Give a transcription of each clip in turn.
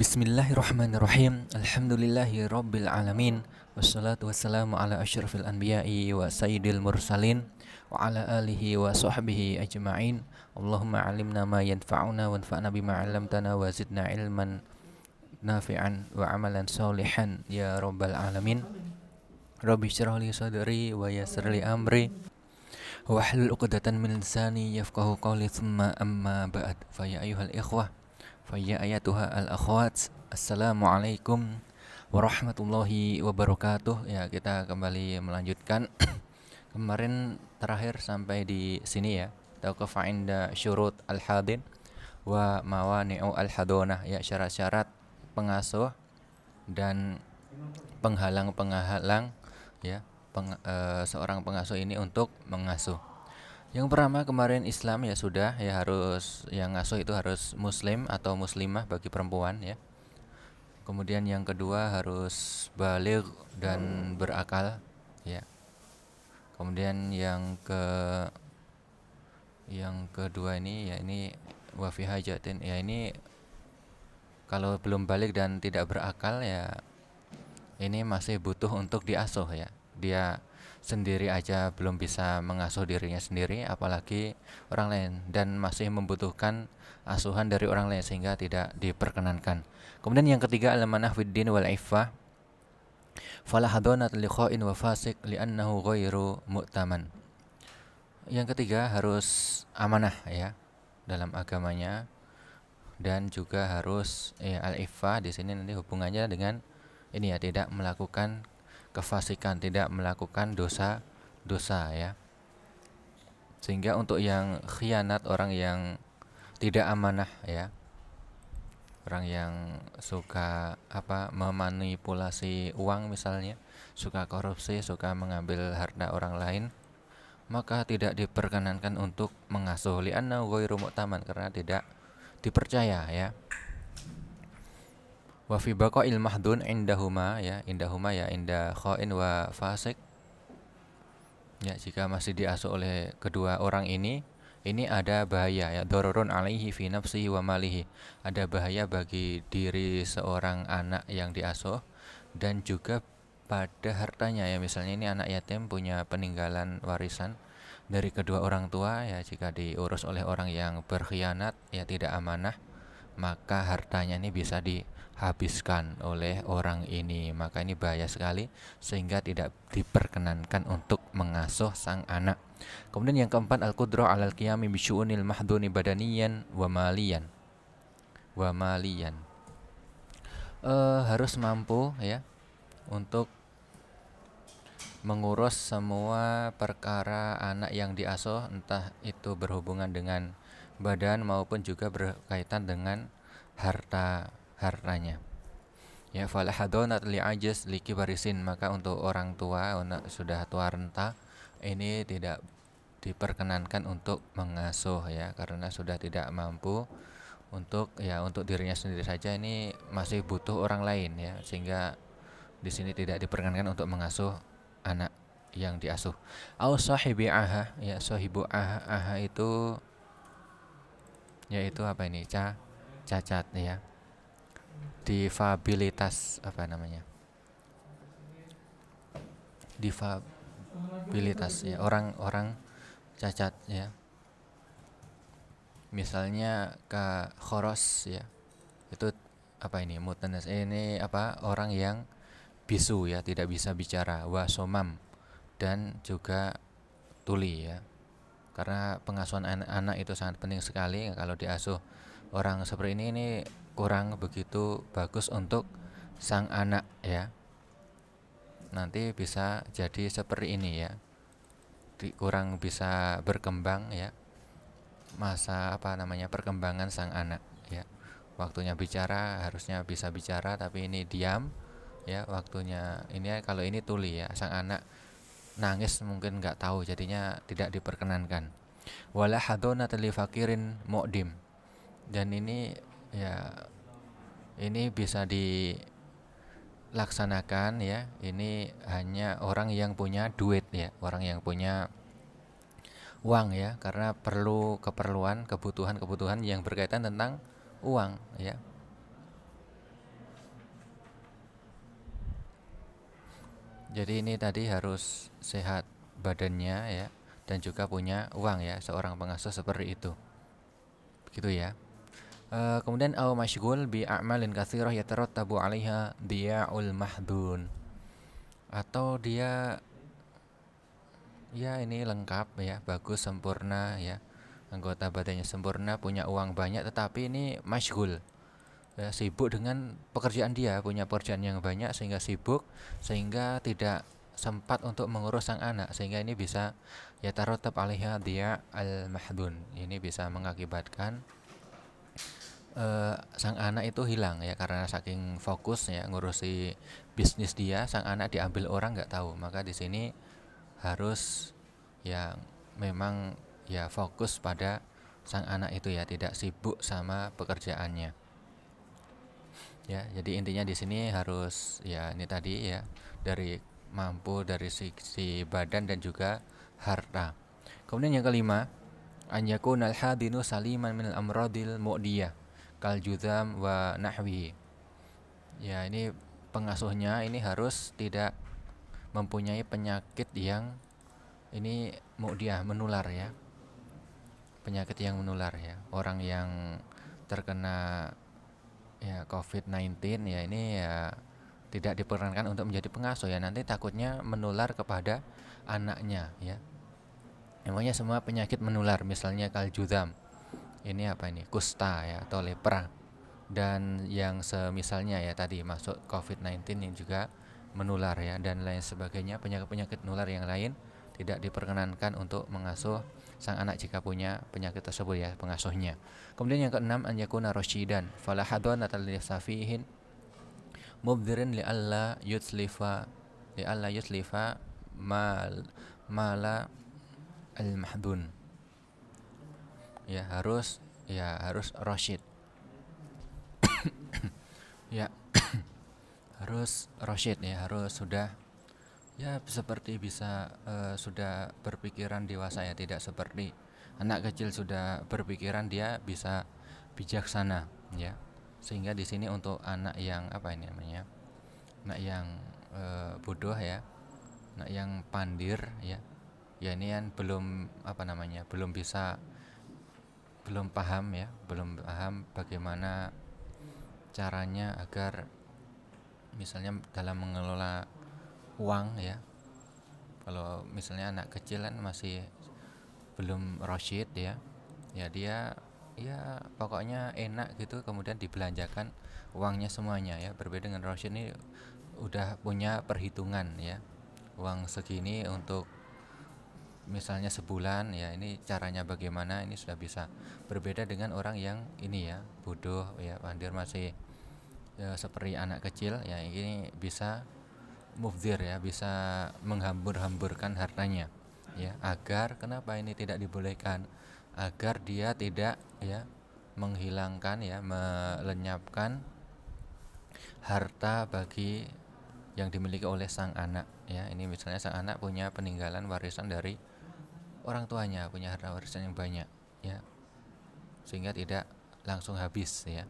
Bismillahirrahmanirrahim. Alhamdulillahi rabbil alamin. Wassalatu wassalamu ala asyrafil anbiya'i wa sayyidil mursalin wa ala alihi wa sahbihi ajma'in. Allahumma alimna ma yanfa'una wanfa'na bima 'allamtana wa zidna ilman nafi'an wa amalan solihan ya rabbal alamin. Rabbi syrah li sadri wa yassir li amri wahlul 'uqdatan min lisani yafqahu qawli thumma amma ba'd. Fa ya ayyuhal ikhwah, Faya ayatuha al-akhwat, Assalamualaikum warahmatullahi wabarakatuh. Ya, kita kembali melanjutkan kemarin terakhir sampai di sini ya. Tauqaf inda syurut al-hadin wa mawani'u al-hadonah, ya, syarat-syarat pengasuh dan penghalang-penghalang, ya, seorang pengasuh ini untuk mengasuh. Yang pertama kemarin Islam ya sudah ya, harus yang ngasuh itu harus muslim atau muslimah bagi perempuan ya. Kemudian yang kedua harus baligh dan berakal ya. Kemudian yang kedua ini ya, ini wa fi hajatin ya, ini kalau belum baligh dan tidak berakal ya, ini masih butuh untuk diasuh ya. Dia sendiri aja belum bisa mengasuh dirinya sendiri, apalagi orang lain, dan masih membutuhkan asuhan dari orang lain sehingga tidak diperkenankan. Kemudian yang ketiga al-manah fiddin wal iffah fala hadonat li kha'in wa fasik li'annahu ghairu mu'taman. Yang ketiga harus amanah ya dalam agamanya, dan juga harus ya, al-iffah di sini nanti hubungannya dengan ini ya, tidak melakukan kefasikan, tidak melakukan dosa-dosa ya. Sehingga untuk yang khianat, orang yang tidak amanah ya, orang yang suka memanipulasi uang misalnya, suka korupsi, suka mengambil harta orang lain, maka tidak diperkenankan untuk mengasuh li'anna ghairu mu'taman, karena tidak dipercaya ya. Wa fi baqa'il mahdun indahuma ya, indahuma ya, inda kha'in wa fasik ya, jika masih diasuh oleh kedua orang ini ada bahaya ya, dararun alaihi fi nafsihi wa malihi, ada bahaya bagi diri seorang anak yang diasuh dan juga pada hartanya ya. Misalnya ini anak yatim punya peninggalan warisan dari kedua orang tua ya, jika diurus oleh orang yang berkhianat ya, tidak amanah, maka hartanya ini bisa dihabiskan oleh orang ini. Maka ini bahaya sekali, sehingga tidak diperkenankan untuk mengasuh sang anak. Kemudian yang keempat al-qudrah 'alal qiyami bi syu'unil mahduni badaniyan wa maliyan. Harus mampu ya untuk mengurus semua perkara anak yang diasuh, entah itu berhubungan dengan badan maupun juga berkaitan dengan hartanya. Ya, fala hadonat li ajiz li kibarisin, maka untuk orang tua sudah tua renta ini tidak diperkenankan untuk mengasuh ya, karena sudah tidak mampu untuk dirinya sendiri saja, ini masih butuh orang lain ya, sehingga di sini tidak diperkenankan untuk mengasuh anak yang diasuh. Au sahibi aha ya, sahibu aha itu yaitu apa ini, cacat ya, difabilitas, difabilitas ya, orang cacat ya. Misalnya khoros ya, itu mutanas, ini orang yang bisu ya, tidak bisa bicara. Wa somam, dan juga tuli ya. Karena pengasuhan anak itu sangat penting sekali. Kalau diasuh orang seperti ini kurang begitu bagus untuk sang anak ya. Nanti bisa jadi seperti ini ya, kurang bisa berkembang ya, masa perkembangan sang anak ya. Waktunya bicara harusnya bisa bicara, tapi ini diam ya, waktunya ini kalau ini tuli ya, sang anak nangis mungkin nggak tahu, jadinya tidak diperkenankan. Wala hadonat li fakirin mu'dim, dan ini ya, ini bisa dilaksanakan ya, ini hanya orang yang punya duit ya, orang yang punya uang ya, karena kebutuhan yang berkaitan tentang uang ya. Jadi ini tadi harus sehat badannya ya, dan juga punya uang ya, seorang pengasuh seperti itu. Begitu ya. Kemudian au masyghul bi a'malin katsirah yatarattabu 'alaiha diya'ul mahdun. Atau dia ya ini lengkap ya, bagus, sempurna ya. Anggota badannya sempurna, punya uang banyak, tetapi ini masyghul. Ya, sibuk dengan pekerjaan dia, punya pekerjaan yang banyak sehingga sibuk, sehingga tidak sempat untuk mengurus sang anak, sehingga ini bisa ya tarotab alaiha dia al mahdun. Ini bisa mengakibatkan sang anak itu hilang ya, karena saking fokus ya ngurusi bisnis dia, sang anak diambil orang nggak tahu. Maka di sini harus yang memang ya fokus pada sang anak itu ya, tidak sibuk sama pekerjaannya. Ya, jadi intinya di sini harus ya ini tadi ya, dari mampu dari sisi badan dan juga harta. Kemudian yang kelima, an yakunal hadinu saliman minal amradil mu'diyah kal judam wa nahwi. Ya, ini pengasuhnya ini harus tidak mempunyai penyakit yang ini mu'diyah, menular ya. Penyakit yang menular ya. Orang yang terkena ya COVID-19 ya, ini ya tidak diperkenankan untuk menjadi pengasuh ya, nanti takutnya menular kepada anaknya ya. Namanya semua penyakit menular, misalnya kaljudam, ini apa ini, kusta ya, atau lepra, dan yang semisalnya ya, tadi masuk COVID-19 yang juga menular ya, dan lain sebagainya. Penyakit-penyakit menular yang lain tidak diperkenankan untuk mengasuh sang anak jika punya penyakit tersebut ya, pengasuhnya. Kemudian yang keenam, an yakuna rasyidan fala hadanata lisafihin mubdirin li alla yutlifa mal mala al mahdun. Ya harus rasyid ya. Harus rasyid ya, harus sudah ya seperti bisa sudah berpikiran dewasa ya, tidak seperti anak kecil sudah berpikiran, dia bisa bijaksana ya. Sehingga di sini untuk anak yang apa ini namanya, anak yang bodoh ya, anak yang pandir ya, ya ini kan belum apa namanya, belum paham ya, belum paham bagaimana caranya agar misalnya dalam mengelola uang ya. Kalau misalnya anak kecil kan masih belum rasyid ya, ya dia ya pokoknya enak gitu, kemudian dibelanjakan uangnya semuanya ya. Berbeda dengan rasyid ini udah punya perhitungan ya, uang segini untuk misalnya sebulan ya, ini caranya bagaimana, ini sudah bisa. Berbeda dengan orang yang ini ya, bodoh ya, pandir, masih ya, seperti anak kecil ya, ini bisa mufdir ya, bisa menghambur-hamburkan hartanya ya. Agar kenapa ini tidak dibolehkan, agar dia tidak ya menghilangkan ya, melenyapkan harta bagi yang dimiliki oleh sang anak ya. Ini misalnya sang anak punya peninggalan warisan dari orang tuanya, punya harta warisan yang banyak ya, sehingga tidak langsung habis ya.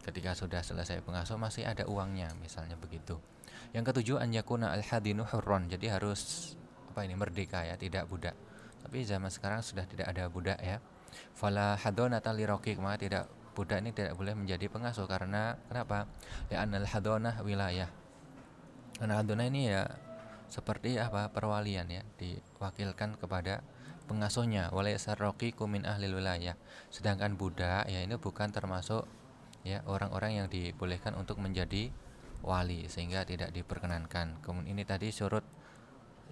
Ketika sudah selesai pengasuh masih ada uangnya, misalnya begitu. Yang ketujuh, an yakuna al hadinu hurron, jadi harus apa ini, merdeka ya, tidak budak. Tapi zaman sekarang sudah tidak ada budak ya. Fala hadonata li raqiq, maka tidak, budak ini tidak boleh menjadi pengasuh. Karena kenapa? Ya anal hadonah wilayah, karena hadonah ini ya seperti apa, perwalian ya, diwakilkan kepada pengasuhnya. Walaysa raqiqu min ahlil wilayah, sedangkan budak ya ini bukan termasuk ya orang-orang yang dibolehkan untuk menjadi wali, sehingga tidak diperkenankan. Kemudian ini tadi surut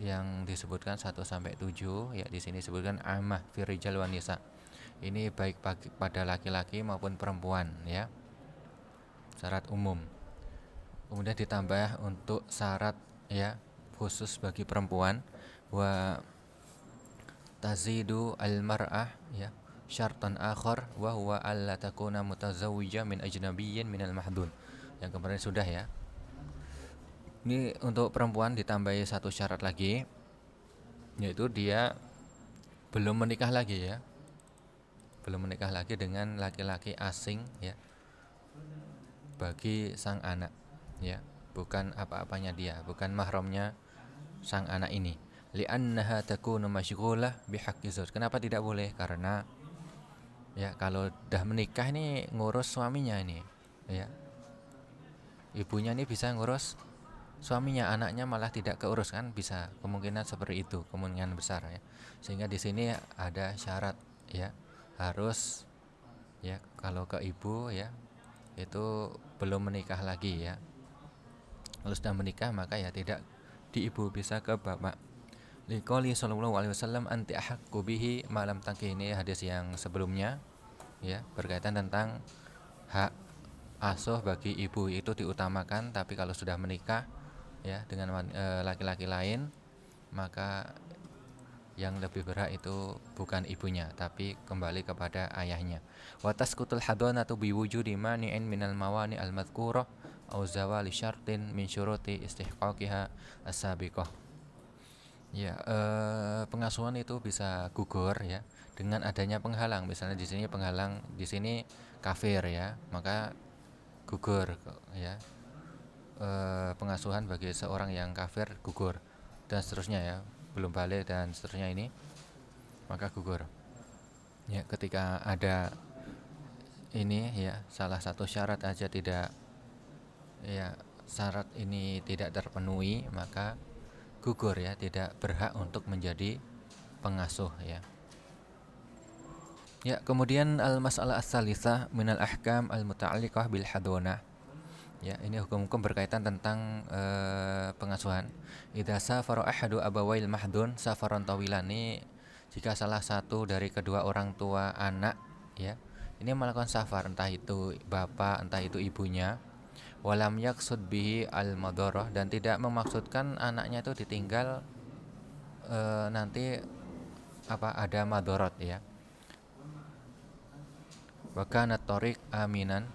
yang disebutkan 1 sampai 7 ya, di sini disebutkan amah fi rijal wan nisa. Ini baik pada laki-laki maupun perempuan ya, syarat umum. Kemudian ditambah untuk syarat ya khusus bagi perempuan, wa tazidu al mar'ah ya syartan akhar wa huwa alla takuna mutazawwijah min ajnabiyyin minal mahdun. Yang kemarin sudah ya. Ini untuk perempuan ditambahi satu syarat lagi, yaitu dia belum menikah lagi ya. Belum menikah lagi dengan laki-laki asing ya, bagi sang anak ya, bukan apa-apanya dia, bukan mahramnya sang anak ini. Li'annaha takunu masyghulah bihaqqi zawj. Kenapa tidak boleh? Karena ya kalau dah menikah ini ngurus suaminya ini, ya. Ibunya ini bisa ngurus suaminya, anaknya malah tidak keurus kan, bisa kemungkinan seperti itu, kemungkinan besar ya. Sehingga di sini ada syarat ya, harus ya kalau ke ibu ya itu belum menikah lagi ya. Kalau sudah menikah maka ya tidak di ibu, bisa ke bapak. Liqouli sallallahu alaihi wasallam anti ahaqqu bihi malam tangki. Ini hadis yang sebelumnya ya, berkaitan tentang hak asuh bagi ibu itu diutamakan, tapi kalau sudah menikah ya dengan laki-laki lain maka yang lebih berhak itu bukan ibunya tapi kembali kepada ayahnya. Wa tasqutul hadanatu biwujudi mani'in minal mawani al-madhkurah au zawali syartin min syuruti istihqaqiha as-sabiqah. Ya, pengasuhan itu bisa gugur ya dengan adanya penghalang. Misalnya di sini penghalang, di sini kafir ya, maka gugur ya. Pengasuhan bagi seorang yang kafir gugur dan seterusnya ya, belum balik dan seterusnya ini maka gugur. Ya, ketika ada ini ya salah satu syarat aja tidak ya, syarat ini tidak terpenuhi maka gugur ya, tidak berhak untuk menjadi pengasuh ya. Ya, kemudian al-mas'alah as-salisah minal ahkam al-muta'alliqah bil hadonah. Ya, ini hukum-hukum berkaitan tentang pengasuhan. Idza safara ahadu abawail mahdun safaran tawilan. Ini jika salah satu dari kedua orang tua anak ya, ini melakukan safar, entah itu bapak, entah itu ibunya, walam yaksud bihi al-madarah, dan tidak memaksudkan anaknya itu ditinggal nanti ada madorot ya. Wa kana tariq aminan,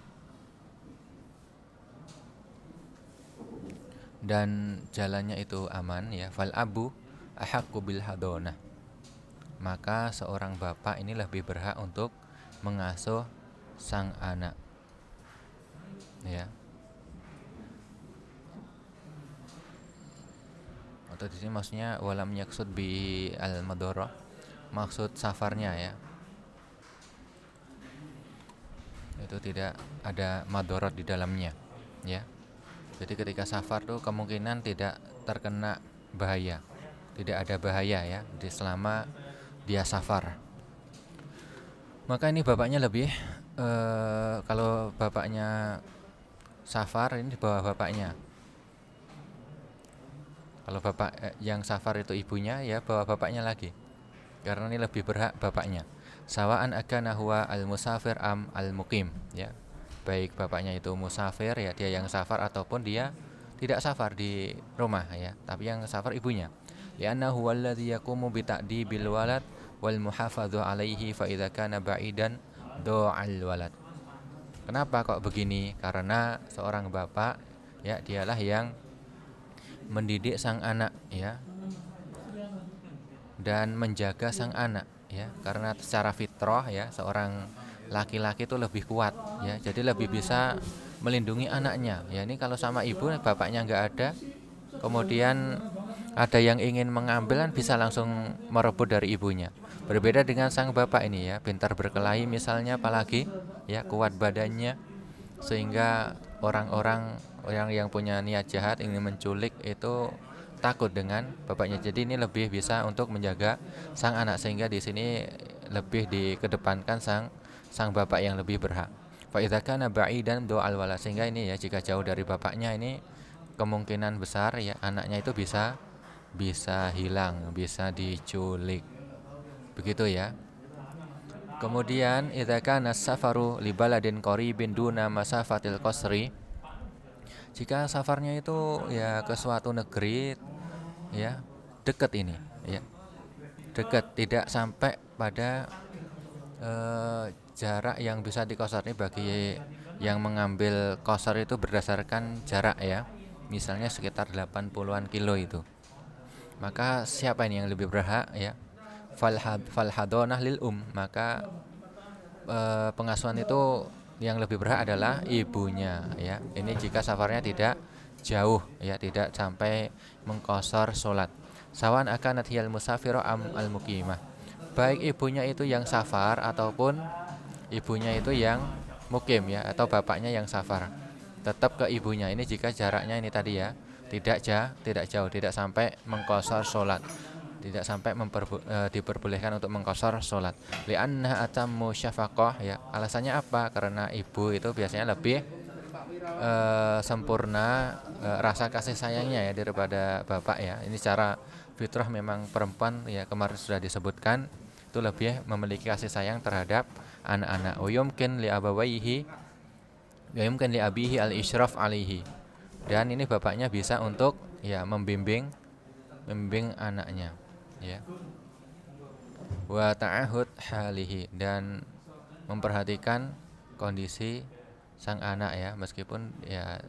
dan jalannya itu aman ya. Fal abu ahaqqu bil hadonah, maka seorang bapak ini lebih berhak untuk mengasuh sang anak ya. Atau di sini maksudnya walam yaksud bi al madorah, maksud safarnya ya, itu tidak ada madorot di dalamnya ya. Jadi ketika safar tuh kemungkinan tidak terkena bahaya, tidak ada bahaya ya selama dia safar. Maka ini bapaknya lebih kalau bapaknya safar ini di bawah bapaknya. Kalau bapak yang safar itu ibunya ya bawah bapaknya lagi, karena ini lebih berhak bapaknya. Sawaan akana huwa al-musafir am al-muqim ya. Baik bapaknya itu musafir ya, dia yang safar, ataupun dia tidak safar di rumah ya, tapi yang safar ibunya. Li'anna huwa alladhi yaqumu bi ta'dibil walad wal muhafadhu alaihi fa idza kana ba'idan do'al walad. Kenapa kok begini? Karena seorang bapak ya dialah yang mendidik sang anak ya, dan menjaga sang anak ya, karena secara fitrah ya seorang laki-laki itu lebih kuat ya, jadi lebih bisa melindungi anaknya ya. Ini kalau sama ibu bapaknya nggak ada, kemudian ada yang ingin mengambil kan bisa langsung merebut dari ibunya. Berbeda dengan sang bapak ini ya, pintar berkelahi misalnya, apalagi ya kuat badannya, sehingga orang-orang yang punya niat jahat ingin menculik itu takut dengan bapaknya. Jadi ini lebih bisa untuk menjaga sang anak, sehingga di sini lebih dikedepankan sang bapak yang lebih berhak. Fa idza kana ba'idan do'al walad, sehingga ini ya jika jauh dari bapaknya ini kemungkinan besar ya anaknya itu bisa hilang, bisa diculik. Begitu ya. Kemudian idza kana safaru li baladin qaribin duna masafatil qasri, jika safarnya itu ya ke suatu negeri ya dekat ini ya, dekat, tidak sampai pada jarak yang bisa dikosor. Ini bagi yang mengambil kosor itu berdasarkan jarak ya, misalnya sekitar 80-an kilo itu, maka siapa ini yang lebih berhak ya? Fal hadonah lil maka pengasuhan itu yang lebih berhak adalah ibunya ya. Ini jika safarnya tidak jauh ya, tidak sampai mengqashar salat. Sawan akanat hiyal musafiro am al muqimah. Baik ibunya itu yang safar ataupun ibunya itu yang mukim ya, atau bapaknya yang safar. Tetap ke ibunya. Ini jika jaraknya ini tadi ya, tidak jauh, tidak sampai mengqashar salat. Tidak sampai diperbolehkan untuk mengqashar salat. Li'anna atammu syafaqah ya. Alasannya apa? Karena ibu itu biasanya lebih sempurna rasa kasih sayangnya ya daripada bapak ya. Ini secara fitrah memang perempuan ya, kemarin sudah disebutkan itu lebih memiliki kasih sayang terhadap anak-anak. Yumkin li abawaihi yumkin li abihi al isyraf alaihi. Dan ini bapaknya bisa untuk ya membimbing anaknya ya. Wa ta'ahud halihi, dan memperhatikan kondisi sang anak ya, meskipun ya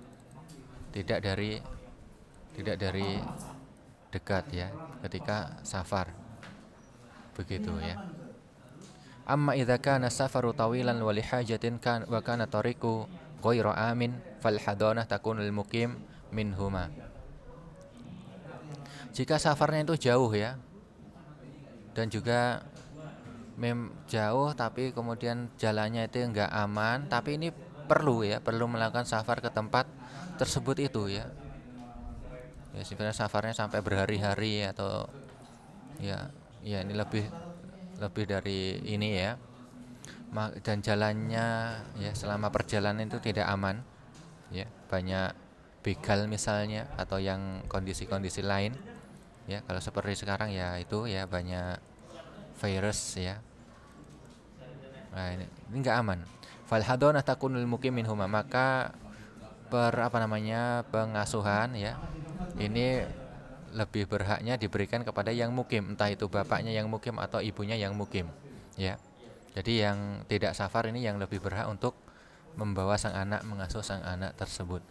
tidak dari dekat ya, ketika safar begitu ya. Amma idza kana safaru tawilan wa li hajatin wa kana tariqu ghairu amin fal hadanah takunu lil muqim minhuma. Jika safarnya itu jauh ya, dan juga jauh tapi kemudian jalannya itu enggak aman, tapi ini perlu melakukan safar ke tempat tersebut itu ya. Ya sebenarnya safarnya sampai berhari-hari atau ya ini lebih dari ini ya. Dan jalannya ya selama perjalanan itu tidak aman ya, banyak begal misalnya atau yang kondisi-kondisi lain ya. Kalau seperti sekarang ya itu ya banyak virus ya. Nah, ini enggak aman. Fal hadanah takunul muqim minhuma, maka pengasuhan ya ini lebih berhaknya diberikan kepada yang mukim, entah itu bapaknya yang mukim atau ibunya yang mukim ya. Jadi yang tidak safar ini yang lebih berhak untuk membawa sang anak, mengasuh sang anak tersebut.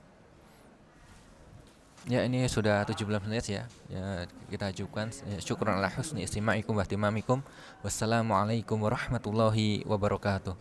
Ya, ini sudah 17 menit ya. Ya, kita ajukan ya, syukran ala husni istima'ikum wa ihtimamikum. Wassalamualaikum warahmatullahi wabarakatuh.